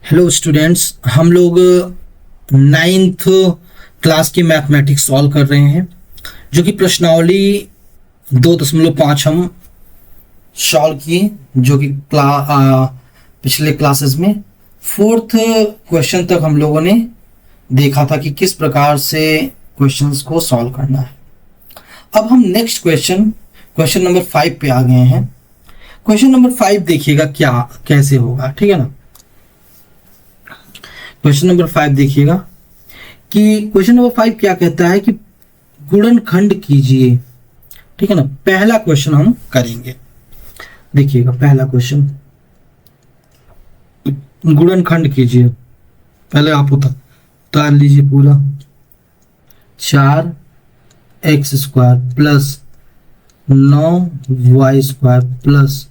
Hello students, हम लोग ninth class की मैथमेटिक्स सॉल्व कर रहे हैं, जो कि प्रश्नावली 2.5 हम सॉल्व किए, जो कि पिछले क्लासेस में फोर्थ क्वेश्चन तक हम लोगों ने देखा था कि किस प्रकार से क्वेश्चंस को सॉल्व करना है। अब हम नेक्स्ट क्वेश्चन नंबर 5 पे आ गए हैं। क्वेश्चन नंबर 5 देखिएगा क्या कैसे होगा, ठीक है ना। क्वेश्चन नंबर 5 देखिएगा कि क्वेश्चन नंबर 5 क्या कहता है कि गुणनखंड कीजिए, ठीक है ना। पहला क्वेश्चन हम करेंगे, देखिएगा पहला क्वेश्चन, गुणनखंड कीजिए। पहले आप उतार लीजिए पूरा। 4x² plus 9y² plus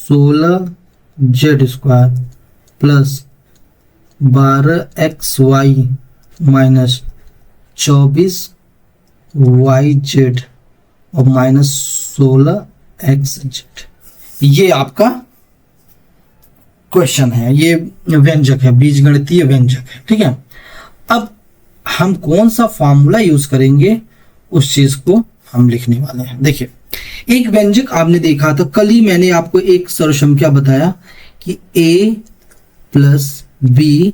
16z² plus 12xy minus 24yz और माइनस 16xz, ये आपका क्वेश्चन है। ये व्यंजक है, बीजगणितीय व्यंजक है, ठीक है। अब हम कौन सा फॉर्मूला यूज करेंगे उस चीज को हम लिखने वाले हैं। देखिए, एक व्यंजक आपने देखा था, कल ही मैंने आपको एक सर्वसंख्या बताया कि a प्लस बी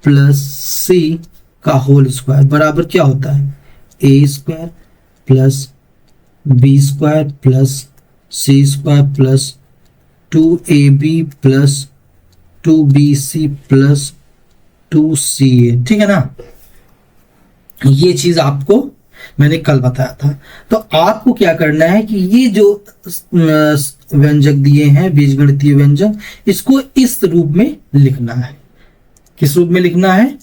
प्लस सी का होल स्क्वायर बराबर क्या होता है, a² plus b² plus c² plus 2ab plus 2bc plus 2ca, ठीक है ना। ये चीज आपको मैंने कल बताया था। तो आपको क्या करना है कि ये जो व्यंजक दिए हैं, बीजगणितीय व्यंजक, इसको इस रूप में लिखना है। किस रूप में लिखना है?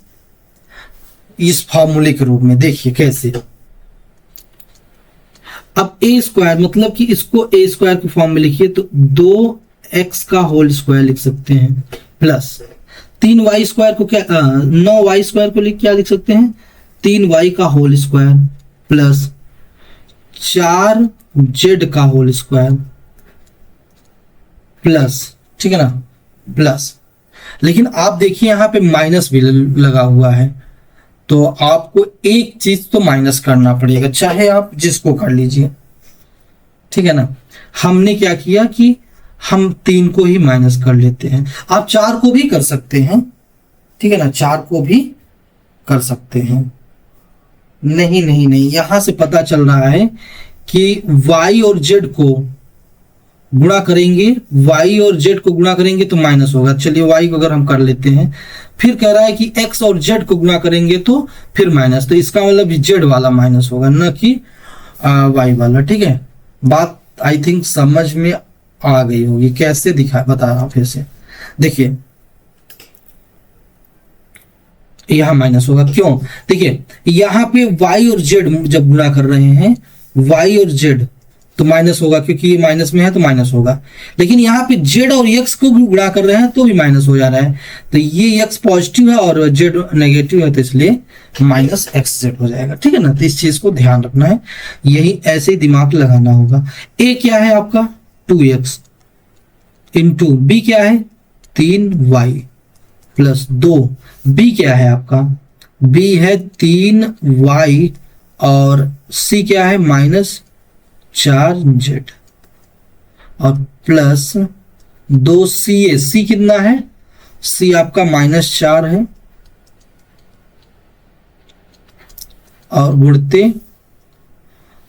इस फॉर्मूले के रूप में। देखिए कैसे। अब a² मतलब कि इसको a² के फॉर्म में लिखिए तो 2x का होल स्क्वायर लिख सकते हैं, प्लस 3y² को क्या 9y² को क्या लिख सकते हैं, 3y का होल स्क्वायर प्लस 4z का होल स्क्वायर प्लस, ठीक है ना, प्लस। लेकिन आप देखिए यहाँ पे माइनस भी लगा हुआ है, तो आपको एक चीज तो माइनस करना पड़ेगा, चाहे आप जिसको कर लीजिए, ठीक है ना। हमने क्या किया कि हम 3 को ही माइनस कर लेते हैं। आप 4 को भी कर सकते हैं, ठीक है ना, 4 को भी कर सकते हैं। नहीं नहीं नहीं, यहां से पता चल रहा है कि y और z को गुणा करेंगे, y और z को गुणा करेंगे तो माइनस होगा। चलिए y को अगर हम कर लेते हैं, फिर कह रहा है कि x और z को गुणा करेंगे तो फिर माइनस, तो इसका मतलब z वाला माइनस होगा, न कि y वाला, ठीक है। बात आई थिंक समझ में आ गई होगी। कैसे दिखा बता रहा हूं फिर से। देखिए यहां माइनस होगा, क्यों? देखिए यहां पे y और z जब गुणा कर रहे हैं, y और z तो माइनस होगा, क्योंकि ये माइनस में है तो माइनस होगा। लेकिन यहाँ पे z और x को भी गुणा कर रहे हैं तो भी माइनस हो जा रहा है, तो ये x पॉजिटिव है और z नेगेटिव है, तो इसलिए माइनस xz हो जाएगा, ठीक है ना। तो इस चीज को ध्यान रखना है, यही ऐसे ही दिमाग लगाना होगा। a क्या है आपका 2x इंटू b क्या है 3y प्लस 2, b क्या है आपका, b है 3y और c क्या है माइनस 4z और प्लस 2ca, c कितना है, c आपका -4 है और गुणते,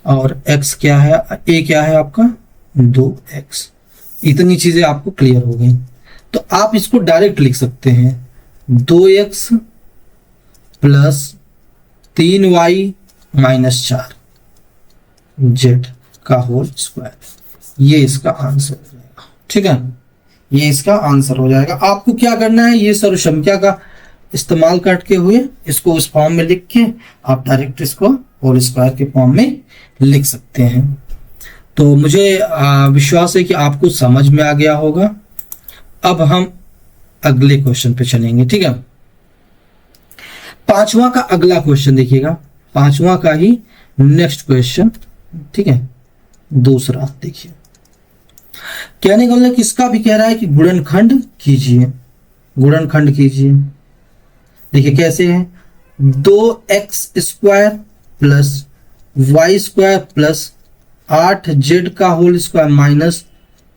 और x क्या है, a क्या है आपका 2x। इतनी चीजें आपको क्लियर हो गई, तो आप इसको डायरेक्ट लिख सकते हैं 2x plus 3y minus 4z का होल स्क्वायर। ये इसका आंसर हो जाएगा, ठीक है, ये इसका आंसर हो जाएगा। आपको क्या करना है, ये सर्वसंख्या का इस्तेमाल करके हुए इसको उस फॉर्म में लिख के आप डायरेक्ट इसको होल स्क्वायर के फॉर्म में लिख सकते हैं। तो मुझे विश्वास है कि आपको समझ में आ गया होगा। अब हम अगले क्वेश्चन पे चलेंगे, ठीक है। 5वां का अगला क्वेश्चन देखिएगा, 5वां का ही नेक्स्ट क्वेश्चन, ठीक है। दूसरा देखिए, कहने का मतलब किसका भी कह रहा है कि गुणनखंड कीजिए, गुणनखंड कीजिए। देखिए कैसे है, 2x² plus y² plus 8z का होल स्क्वायर माइनस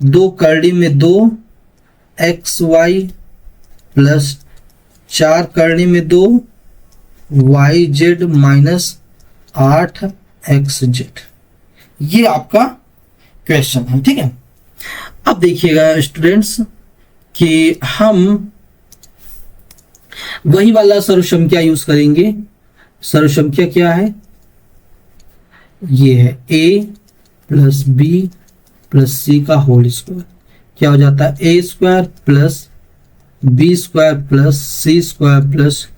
2 करड़ी में 2xy प्लस 4 करड़ी में 2yz माइनस 8xz। ये आपका क्वेश्चन है, ठीक है। अब देखिएगा स्टूडेंट्स कि हम वही वाला सर्वसंख्या यूज करेंगे। सर्वसंख्या क्या है, ये है a प्लस बी प्लस सी का होल स्क्वायर। क्या हो जाता है, a² plus b² plus c² plus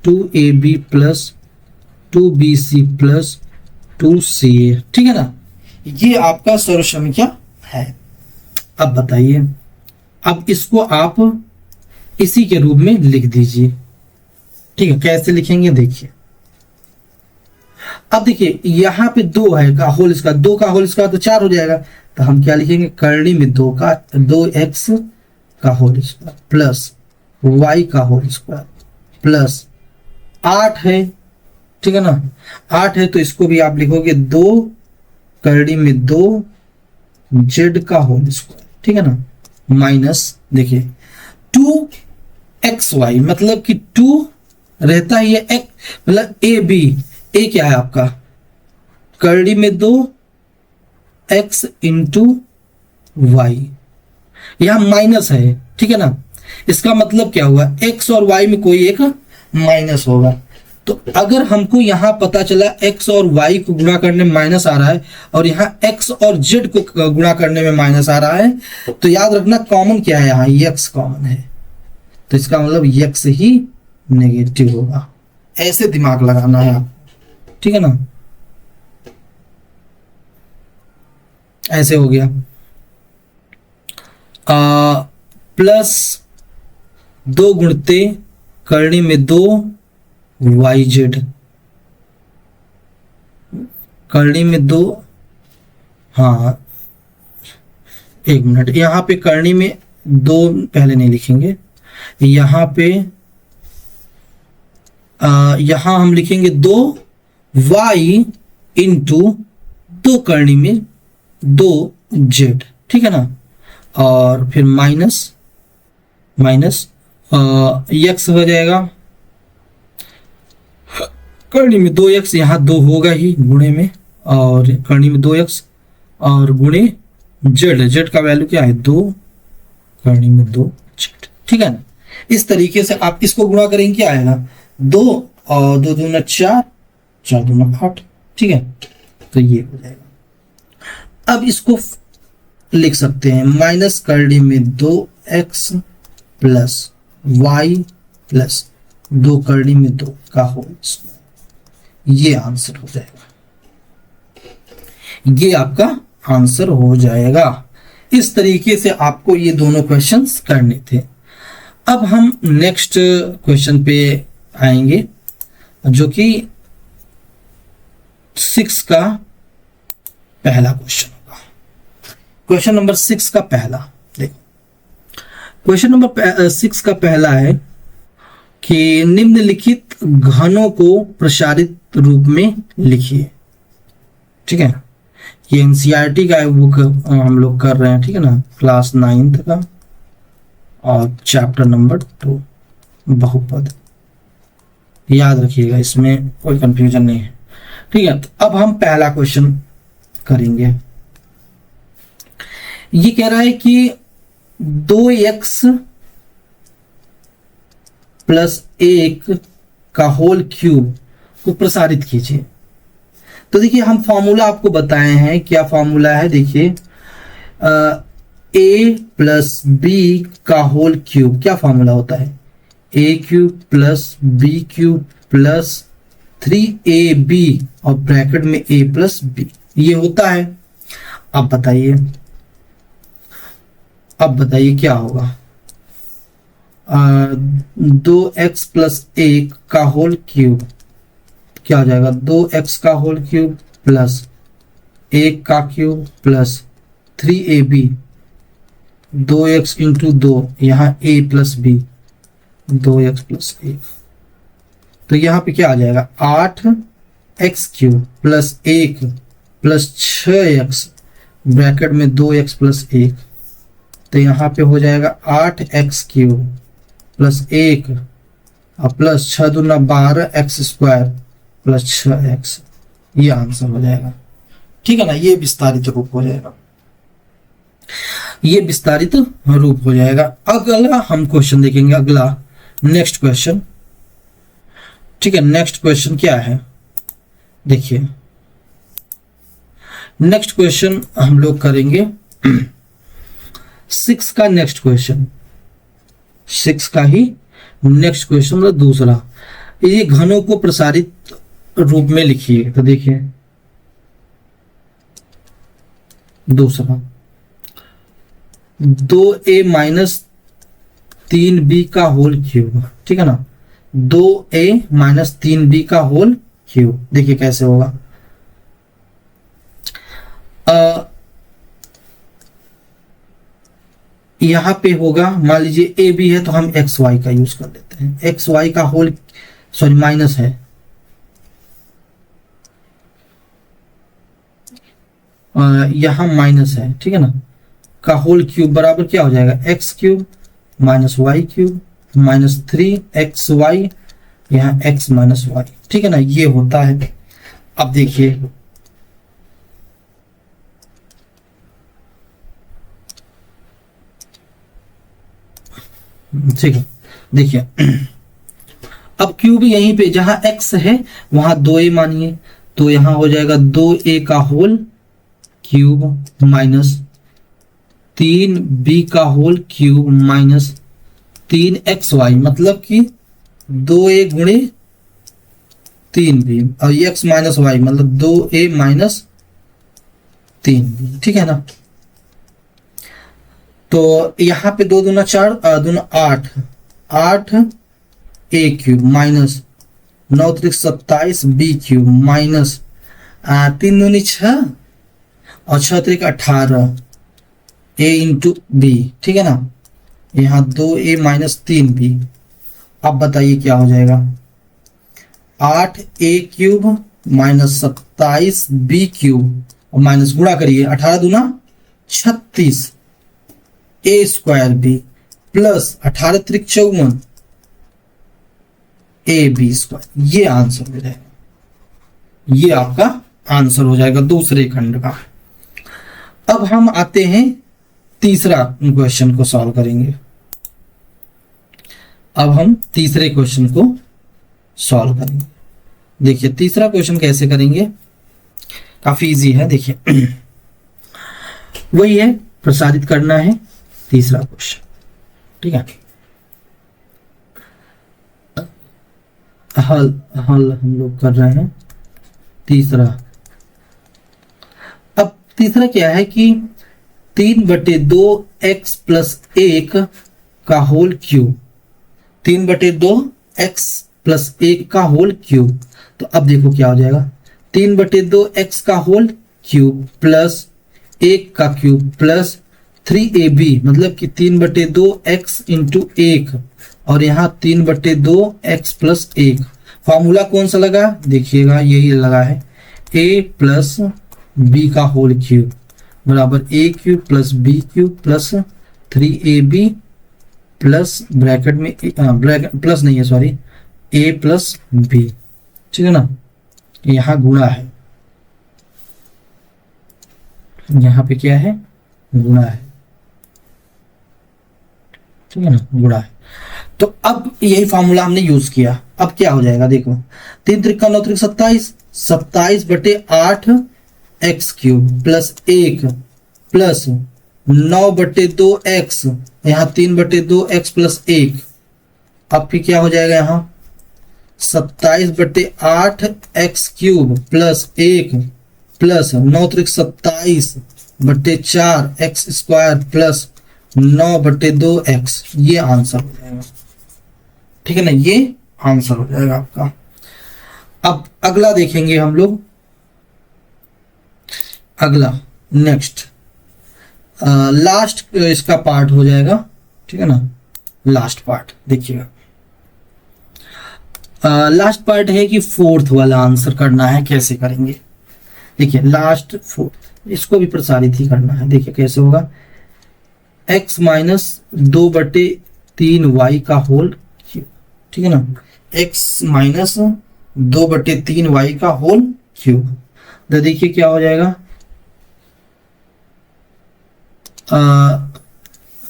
2ab plus 2bc plus 2ca, ठीक है ना। ये आपका सर्वसंख्या है। अब बताइए, अब इसको आप इसी के रूप में लिख दीजिए, ठीक है। कैसे लिखेंगे देखिए, अब देखिए यहां पे 2 है का होल स्क्वायर, 2 का होल स्क्वायर तो 4 हो जाएगा, तो हम क्या लिखेंगे, करनी में 2x का होल स्क्वायर प्लस y का होल स्क्वायर प्लस 8 है, ठीक है ना। 8 है तो इसको भी आप लिखोगे 2 करनी में 2z का होल स्क्वायर, ठीक है ना, माइनस देखिए 2xy मतलब कि 2 रहता है, ये x मतलब a क्या है आपका, करड़ी में 2x इंटू वाई, यहां माइनस है, ठीक है ना। इसका मतलब क्या हुआ, x और y में कोई एक माइनस होगा। तो अगर हमको यहां पता चला x और y को गुणा करने में माइनस आ रहा है और यहां x और z को गुणा करने में माइनस आ रहा है, तो याद रखना कॉमन क्या है, यहां x कॉमन है, तो इसका मतलब x ही नेगेटिव होगा। ऐसे दिमाग लगाना है आप, ठीक है ना। ऐसे हो गया, प्लस 2 गुणते करनी में 2yz, करनी में 2, हाँ एक मिनट, यहां पे करनी में 2 पहले नहीं लिखेंगे, यहां पे यहां हम लिखेंगे 2y इंटू 2 करनी में 2z, ठीक है ना, और फिर माइनस x हो जाएगा, करनी में 2x, यहां 2 होगा ही गुणे में, और करनी में 2x और गुणे z का वैल्यू क्या है 2 करनी में 2z, ठीक है ना। इस तरीके से आप इसको गुणा करेंगे, क्या आएगा 2 और 2 दूना 4, 4 दूना 8, ठीक है। तो ये हो जाएगा। अब इसको लिख सकते हैं माइनस करनी में 2x प्लस y प्लस 2 करनी में 2 का होल स्क्वायर। ये आंसर हो जाएगा, ये आपका आंसर हो जाएगा। इस तरीके से आपको ये दोनों क्वेश्चंस करने थे। अब हम नेक्स्ट क्वेश्चन पे आएंगे, जो कि 6 का पहला क्वेश्चन होगा। क्वेश्चन नंबर 6 का पहला देखो, क्वेश्चन नंबर 6 का पहला है कि निम्नलिखित घनों को प्रसारित रूप में लिखिए, ठीक है। ये एनसीईआरटी का बुक हम लोग कर रहे हैं, ठीक है ना, क्लास 9th का, और चैप्टर नंबर 2 बहुपद। याद रखिएगा, इसमें कोई कंफ्यूजन नहीं है, ठीक है। तो अब हम पहला क्वेश्चन करेंगे। ये कह रहा है कि 2x प्लस 1 का होल क्यूब को प्रसारित कीजिए। तो देखिए हम फॉर्मूला आपको बताए हैं, क्या फॉर्मूला है, देखिए a प्लस बी का होल क्यूब, क्या फॉर्मूला होता है, a cube plus B cube plus 3ab और ब्रैकेट में a प्लस बी, ये होता है। अब बताइए क्या होगा, 2x प्लस 1 का होल क्यूब क्या हो जाएगा, 2x का होल क्यूब प्लस 1 का cube plus 3ab, 2x into 2, यहाँ a plus B, 2x plus 1। तो यहाँ पे क्या आ जाएगा 8x³ plus 1 plus 6x bracket में 2x प्लस 1। तो यहाँ पे हो जाएगा 8x³ प्लस 1 और प्लस 6 दूना 12x² प्लस 6x। ये आंसर हो जाएगा, ठीक है ना। ये विस्तारित रूप हो जाएगा, ये विस्तारित रूप हो जाएगा। अगला हम क्वेश्चन देखेंगे, अगला नेक्स्ट क्वेश्चन, ठीक है। नेक्स्ट क्वेश्चन क्या है, देखिए नेक्स्ट क्वेश्चन हम लोग करेंगे 6 का नेक्स्ट क्वेश्चन, 6 का ही नेक्स्ट क्वेश्चन मतलब दूसरा। ये घनों को प्रसारित रूप में लिखिए। तो देखिए दूसरा 2a माइनस 3b का होल क्यूब, ठीक है ना। 2a माइनस 3b का होल क्यूब, देखिए कैसे होगा। यहां पे होगा, मान लीजिए ए बी है तो हम एक्स वाई का यूज कर लेते हैं। एक्स वाई का होल, सॉरी माइनस है, यहां माइनस है, ठीक है ना, का होल क्यूब बराबर क्या हो जाएगा x³ minus y³ minus 3xy, यहाँ x माइनस वाई, ठीक है ना। ये होता है। अब देखिए ठीक है, देखिए अब क्यूब यहीं पे जहां x है वहां 2a मानिए, तो यहां हो जाएगा 2a का होल क्यूब माइनस 3b का होल क्यूब माइनस 3xy, मतलब कि 2a गुणे 3b, और x माइनस वाई मतलब 2a माइनस 3b, ठीक है ना। तो यहां पे 2 दूना 4, दूना 8, 8a³ माइनस 9 त्रिक 27b³ माइनस 3 दूनी 6 और 6 त्रिक 18 a इंटू बी, ठीक है ना। यहाँ 2a माइनस 3b। अब बताइए क्या हो जाएगा, 8a³ माइनस 27b³ और माइनस गुणा करिए 18 दूना 36 a² प्लस 18 त्रिक 54 ab²। ये आंसर हो जाएगा, ये आपका आंसर हो जाएगा दूसरे खंड का। अब हम आते हैं तीसरा क्वेश्चन को सॉल्व करेंगे। अब हम तीसरे क्वेश्चन को सॉल्व करेंगे। देखिए तीसरा क्वेश्चन कैसे करेंगे, काफी इजी है। देखिए वही है, प्रसारित करना है तीसरा क्वेश्चन, ठीक है। हल हम लोग कर रहे हैं तीसरा। अब तीसरा क्या है कि 3/2x प्लस 1 का होल क्यूब, 3/2x प्लस 1 का होल क्यूब। तो अब देखो क्या हो जाएगा, 3/2x का होल क्यूब प्लस 1 का क्यूब प्लस 3ab, मतलब कि 3/2x इंटू 1 और यहाँ 3/2x प्लस 1। फॉर्मूला कौन सा लगा, देखिएगा यही लगा है, a प्लस b का होल क्यूब बराबर a³ plus b³ plus 3ab plus bracket में प्लस नहीं है, सॉरी, a प्लस b, ठीक है ना। यहाँ गुणा है, यहाँ पे क्या है, गुणा है, ठीक है ना, गुणा है। तो अब यही फॉर्मूला हमने यूज किया। अब क्या हो जाएगा, देखो 3 त्रिका 9 त्रिक 27, 27/8 x³ प्लस 1 प्लस 9/2x, यहाँ 3/2x प्लस 1। अब फिर क्या हो जाएगा, यहाँ 27/8 x³ प्लस 1 प्लस 9 त्रिक 27/4 x² प्लस 9/2x। ये आंसर हो जाएगा, ठीक है ना, ये आंसर हो जाएगा आपका। अब अगला देखेंगे हम लोग, अगला नेक्स्ट लास्ट इसका पार्ट हो जाएगा, ठीक है ना, लास्ट पार्ट देखिएगा। लास्ट पार्ट है कि फोर्थ वाला आंसर करना है, कैसे करेंगे देखिए। लास्ट फोर्थ इसको भी प्रसारित ही करना है। देखिए कैसे होगा, x माइनस 2/3 y का होल क्यूब, ठीक है ना, x माइनस 2/3 y का होल क्यूब। तो देखिए क्या हो जाएगा,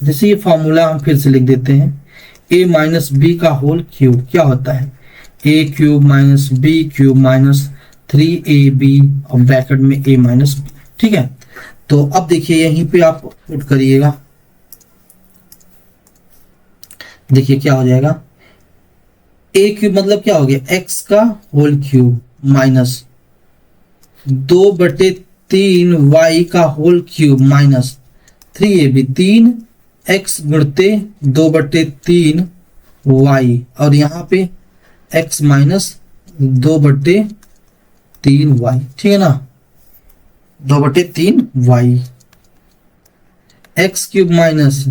जैसे ये फॉर्मूला हम फिर से लिख देते हैं, a माइनस बी का होल क्यूब क्या होता है, a cube minus B cube minus 3ab और ब्रैकेट में a माइनस बी, ठीक है। तो अब देखिए यहीं पे आप पुट करिएगा, देखिए क्या हो जाएगा, a क्यूब मतलब क्या हो गया, x का होल क्यूब माइनस 2/3 y का whole cube minus 3ab, 3x गुणते 2/3 y और यहाँ पे x माइनस 2/3 y, ठीक है ना, 2/3 y, x cube minus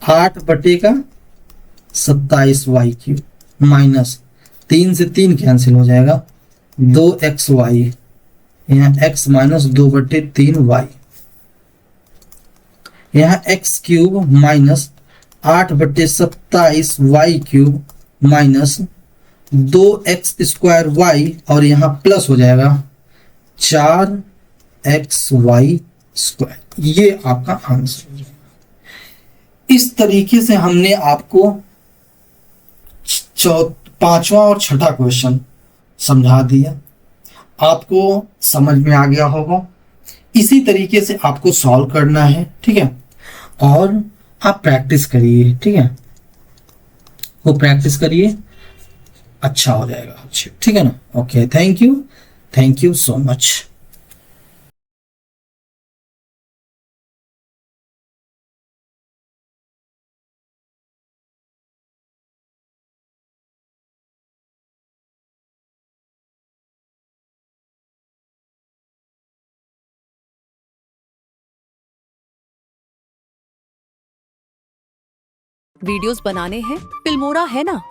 8/27 y cube minus 3 से 3 कैंसिल हो जाएगा, 2xy, यहाँ x माइनस 2/3y, यहाँ x cube minus 8/27y cube minus 2x² और यहाँ प्लस हो जाएगा 4xy²। ये आपका आंसर हो जाएगा। इस तरीके से हमने आपको पांचवा और छठा क्वेश्चन समझा दिया, आपको समझ में आ गया होगा। इसी तरीके से आपको सॉल्व करना है, ठीक है, और आप प्रैक्टिस करिए, ठीक है, वो प्रैक्टिस करिए, अच्छा हो जाएगा, अच्छा, ठीक है ना। Okay, thank you so much. Videos बनाने हैं, फिल्मोरा है ना।